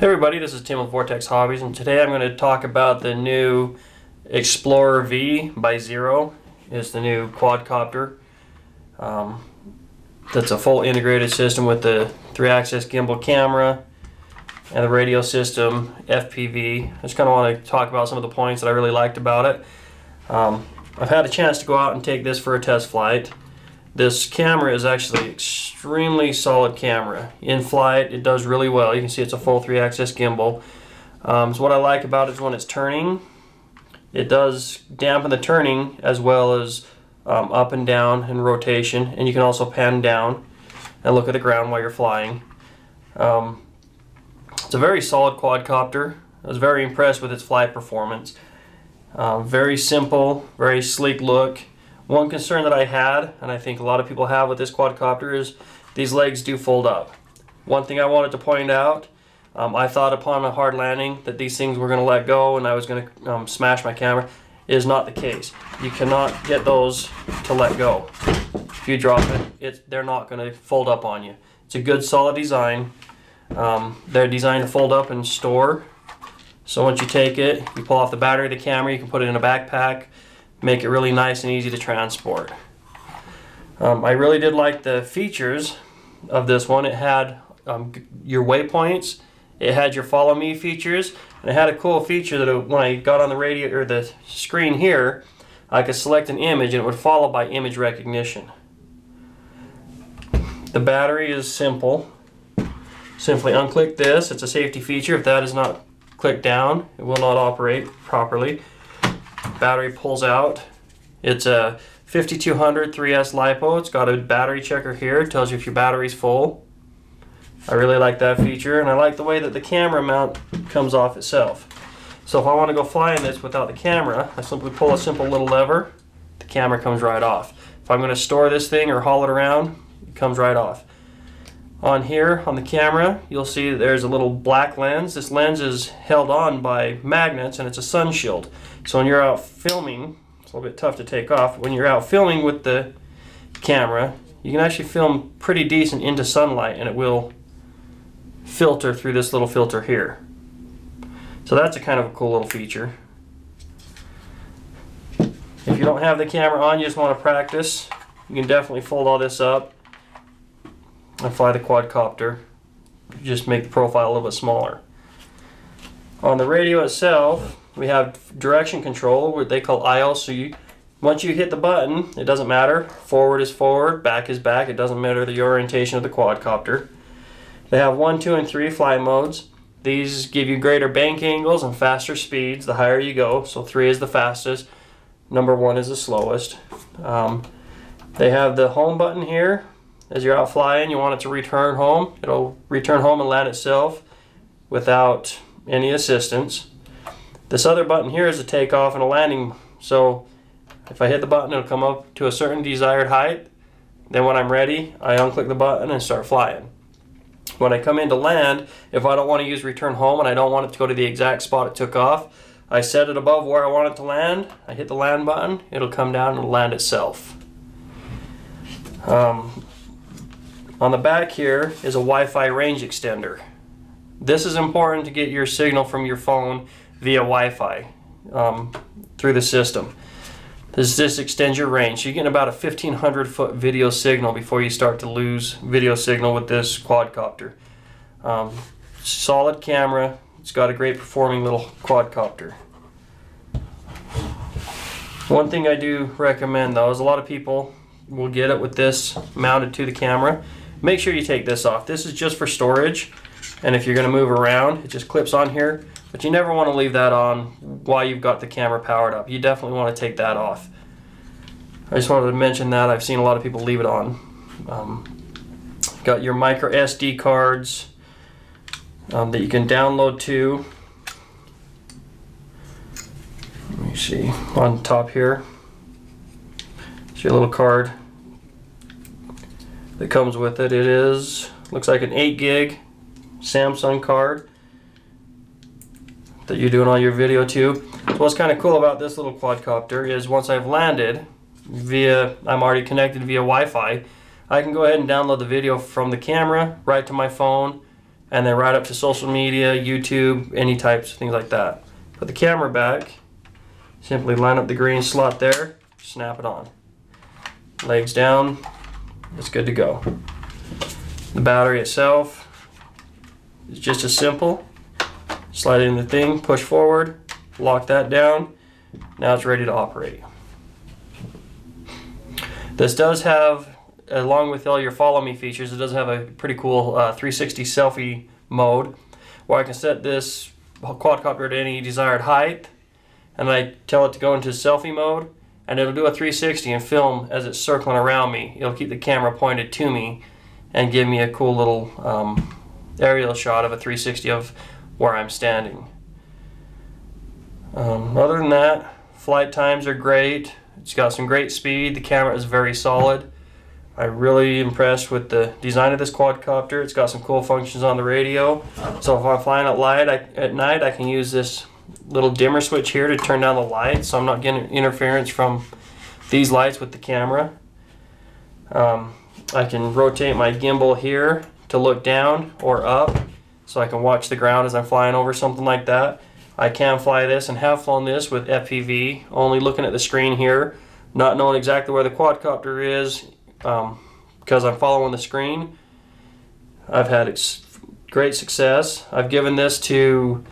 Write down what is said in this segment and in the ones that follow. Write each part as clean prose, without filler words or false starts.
Hey everybody, this is Tim with Vortex Hobbies, and today I'm going to talk about the new Explorer V by Xiro. It's the new quadcopter. That's a full integrated system with the 3-axis gimbal camera and the radio system, FPV. I just kind of want to talk about some of the points that I really liked about it. I've had a chance to go out and take this for a test flight. This camera is actually extremely solid camera. In flight, it does really well. You can see it's a full 3-axis gimbal. So what I like about it is when it's turning, it does dampen the turning as well as up and down and rotation. And you can also pan down and look at the ground while you're flying. It's a very solid quadcopter. I was very impressed with its flight performance. Very simple, very sleek look. One concern that I had, and I think a lot of people have with this quadcopter, is these legs do fold up. One thing I wanted to point out, I thought upon a hard landing that these things were going to let go and I was going to smash my camera. It is not the case. You cannot get those to let go. If you drop it, they're not going to fold up on you. It's a good solid design. They're designed to fold up and store. So once you take it, you pull off the battery of the camera, you can put it in a backpack, make it really nice and easy to transport. I really did like the features of this one. It had your waypoints, it had your follow me features, and it had a cool feature that when I got on the radio or the screen here, I could select an image and it would follow by image recognition. The battery is simple. Simply unclick this. It's a safety feature. If that is not clicked down, it will not operate properly. Battery pulls out. It's a 5200 3S LiPo. It's got a battery checker here. It tells you if your battery's full. I really like that feature, and I like the way that the camera mount comes off itself. So if I want to go fly in this without the camera, I simply pull a simple little lever. The camera comes right off. If I'm going to store this thing or haul it around, it comes right off. On here, on the camera, you'll see that there's a little black lens. This lens is held on by magnets and it's a sun shield. So when you're out filming, it's a little bit tough to take off. When you're out filming with the camera, you can actually film pretty decent into sunlight and it will filter through this little filter here. So that's a kind of a cool little feature. If you don't have the camera on, you just want to practice, you can definitely fold all this up and fly the quadcopter. Just make the profile a little bit smaller. On the radio itself, we have direction control, what they call IO. So once you hit the button, it doesn't matter. Forward is forward, back is back. It doesn't matter the orientation of the quadcopter. They have 1, 2, and 3 flight modes. These give you greater bank angles and faster speeds the higher you go. So 3 is the fastest. Number 1 is the slowest. They have the home button here. As you're out flying, you want it to return home. It'll return home and land itself without any assistance. This other button here is a takeoff and a landing. So if I hit the button, it'll come up to a certain desired height. Then when I'm ready, I unclick the button and start flying. When I come in to land, if I don't want to use return home and I don't want it to go to the exact spot it took off, I set it above where I want it to land. I hit the land button, it'll come down and it'll land itself. On the back here is a Wi-Fi range extender. This is important to get your signal from your phone via Wi-Fi through the system. This extends your range. So you're getting about a 1,500 foot video signal before you start to lose video signal with this quadcopter. Solid camera. It's got a great performing little quadcopter. One thing I do recommend though is a lot of people will get it with this mounted to the camera. Make sure you take this off. This is just for storage, and if you're going to move around, it just clips on here, but you never want to leave that on while you've got the camera powered up. You definitely want to take that off. I just wanted to mention that. I've seen a lot of people leave it on. Got your micro SD cards that you can download to. Let me see, on top here. It's your little card that comes with it. It looks like an 8 gig Samsung card that you're doing all your video to. So what's kind of cool about this little quadcopter is once I've landed I'm already connected via Wi-Fi, I can go ahead and download the video from the camera right to my phone and then right up to social media, YouTube, any types of things like that. Put the camera back, simply line up the green slot there, snap it on. Legs down, it's good to go. The battery itself is just as simple. Slide it in the thing, push forward, lock that down. Now it's ready to operate. This does have, along with all your follow me features, it does have a pretty cool 360 selfie mode where I can set this quadcopter to any desired height, and I tell it to go into selfie mode, and it'll do a 360 and film as it's circling around me. It'll keep the camera pointed to me and give me a cool little aerial shot of a 360 of where I'm standing. Other than that, flight times are great. It's got some great speed. The camera is very solid. I'm really impressed with the design of this quadcopter. It's got some cool functions on the radio. So if I'm flying at night, I can use this little dimmer switch here to turn down the lights, so I'm not getting interference from these lights with the camera. I can rotate my gimbal here to look down or up, so I can watch the ground as I'm flying over something like that. I can fly this and have flown this with FPV, only looking at the screen here, not knowing exactly where the quadcopter is because I'm following the screen. I've had great success. I've given this to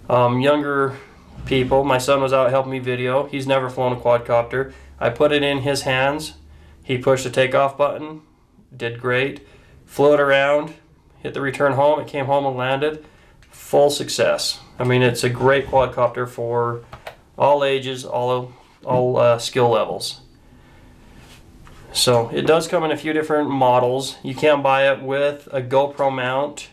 younger people. My son was out helping me video. He's never flown a quadcopter. I put it in his hands. He pushed the takeoff button, did great, flew it around, hit the return home, it came home and landed. Full success. I mean, it's a great quadcopter for all ages, all skill levels. So it does come in a few different models. You can buy it with a GoPro mount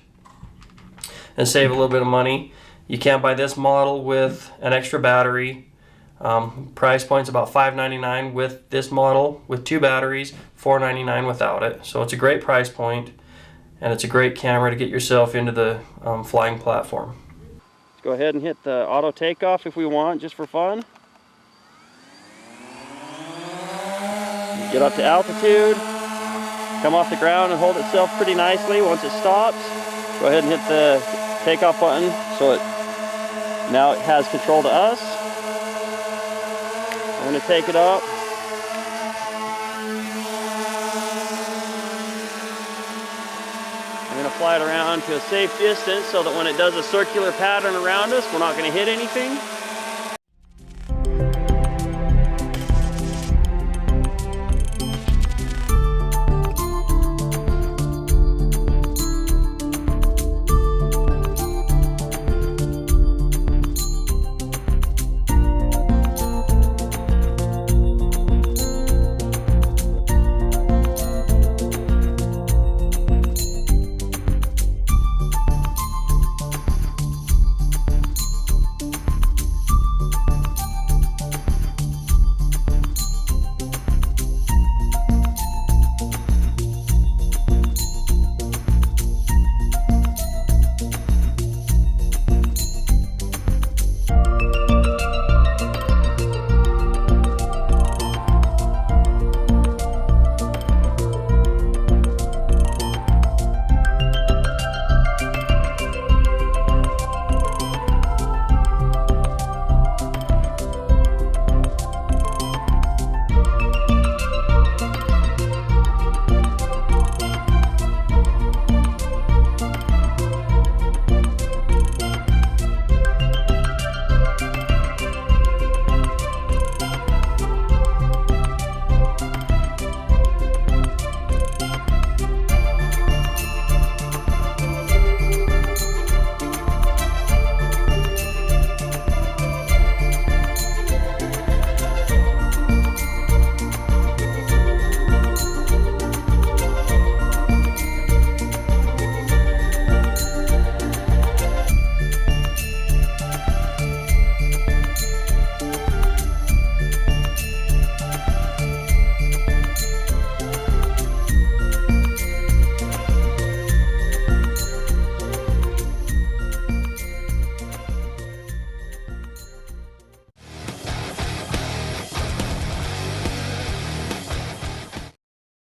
and save a little bit of money. You can buy this model with an extra battery. Price point's about $5.99 with this model with 2 batteries, $4.99 without it. So it's a great price point, and it's a great camera to get yourself into the flying platform. Let's go ahead and hit the auto takeoff if we want, just for fun. Get up to altitude, come off the ground and hold itself pretty nicely. Once it stops, go ahead and hit the takeoff button so now it has control to us. I'm going to take it up. I'm going to fly it around to a safe distance so that when it does a circular pattern around us, we're not going to hit anything.